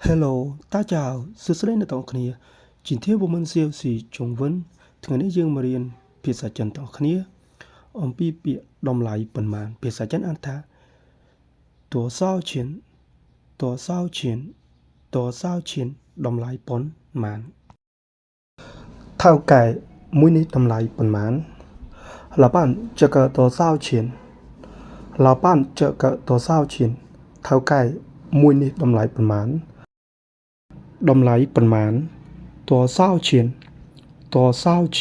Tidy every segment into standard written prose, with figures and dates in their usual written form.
Hello, 大家好，សួស្តីអ្នកទាំងអស់គ្នា 今天我们学习中文ថ្ងៃនេះយើងមករៀនភាសាចិនទាំងអស់គ្នាអំពីពាក្យតម្លៃប៉ុន្មានភាសាចិនអានថា多少钱多少钱多少钱តម្លៃប៉ុន្មានថៅកែមួយនេះតម្លៃប៉ុន្មាន老板这个多少钱老板这个多少钱ថៅកែមួយនេះតម្លៃប៉ុន្មានតម្លៃប៉ុន្មាន多少钱多少钱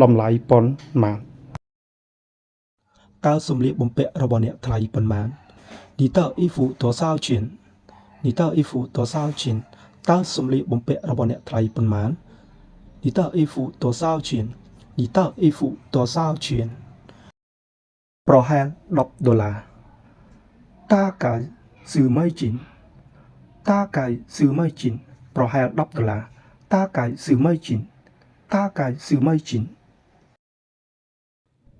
តម្លៃប៉ុន្មានតើសម្លៀកបំពាក់របស់អ្នកថ្លៃប៉ុន្មាន你的衣服多少钱你的衣服多少钱តើសម្លៀកបំពាក់របស់អ្នកថ្លៃប៉ុន្មាន你的衣服多少钱你的衣服多少钱ប្រហែល$10តាកាយซื้อไม่จริงតាកាយซื้อไม่จริงប្រហែល$10តាកាយซื้อไม่จริงតាកាយซื้อไม่จริง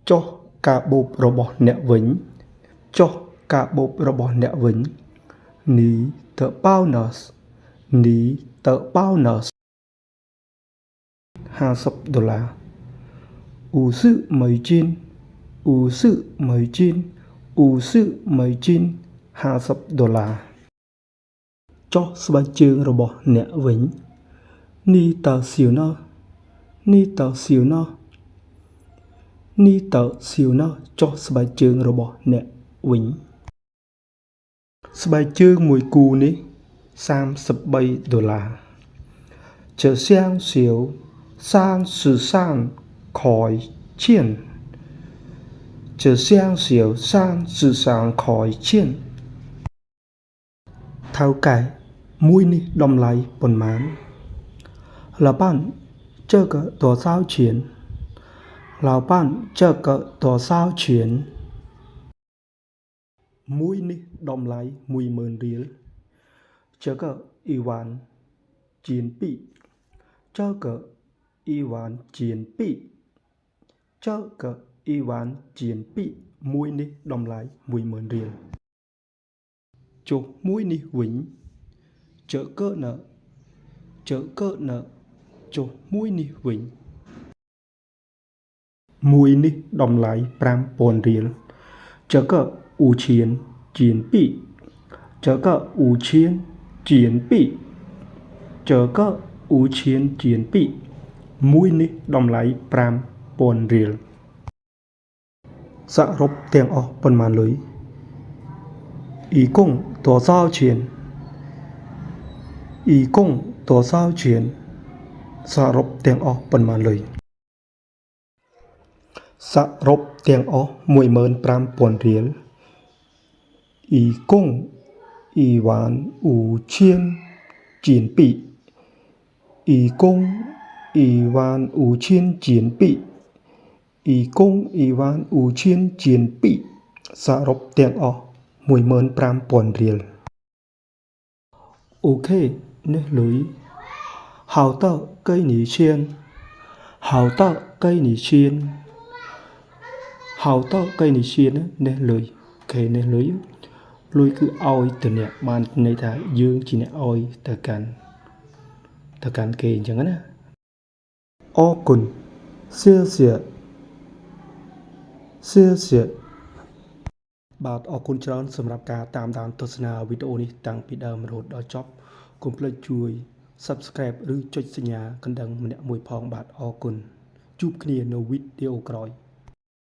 ចុះកាបូបរបស់អ្នកវិញចុះកាបូបរបស់អ្នកវិញនីទៅប៉ោណសនីទៅប៉ោណស$5050美金50美金50美金$50ចុះស្បែកជើងរបស់អ្នកវិញនីទៅសៀវណោះនីទៅសៀវណោះនីទៅសៀវណោះចុះស្បែកជើងរបស់អ្នកវិញស្បែកជើងមួយគូនេះ$33这双鞋33块钱这双鞋33块钱ថៅកែមួយនេះតម្លៃប៉ុន្មាន老板这个多少钱老板这个多少钱មួយនេះតម្លៃ$10000这个1万จีน币这个1万จีน币这个1万จีน币មួយនេះតម្លៃ$10000ចុះមួយនេះវិញ这个呢这个呢ចុះមួយនេះវិញមួយនេះតម្លៃ$5000这个5000จีน币这个5000จีน币这个5000จีน币មួយនេះតម្លៃ$5000សរុបទាំងអស់ប៉ុន្មានលុយ一共多少钱一共多少钱សរុបទាំងអស់ប៉ុន្មានលុយសរុបទាំងអស់$15000一共15000จีน币一共15000จีน币一共15000จีน币សរុបទាំងអស់$15000អូខេនេះលុយហៅតើកៃនីឈៀននេះលុយអូខេនេះលុយលុយគឺឲ្យទៅអ្នកបានន័យថាយើងជាអ្នកឲ្យទៅកាន់គេអញ្ចឹងណាអរគុណ谢谢បាទអរគុណច្រើនសម្រាប់ការតាមដានទស្សនាវីដេអូនេះតាំងពីដើមរហូតដល់ចប់កុំភ្លេចជួយ Subscribe ឬចុចសញ្ញាកណ្ដឹងម្នាក់មួយផងបាទអរគុណជួបគ្នានៅវីដេអូក្រោយ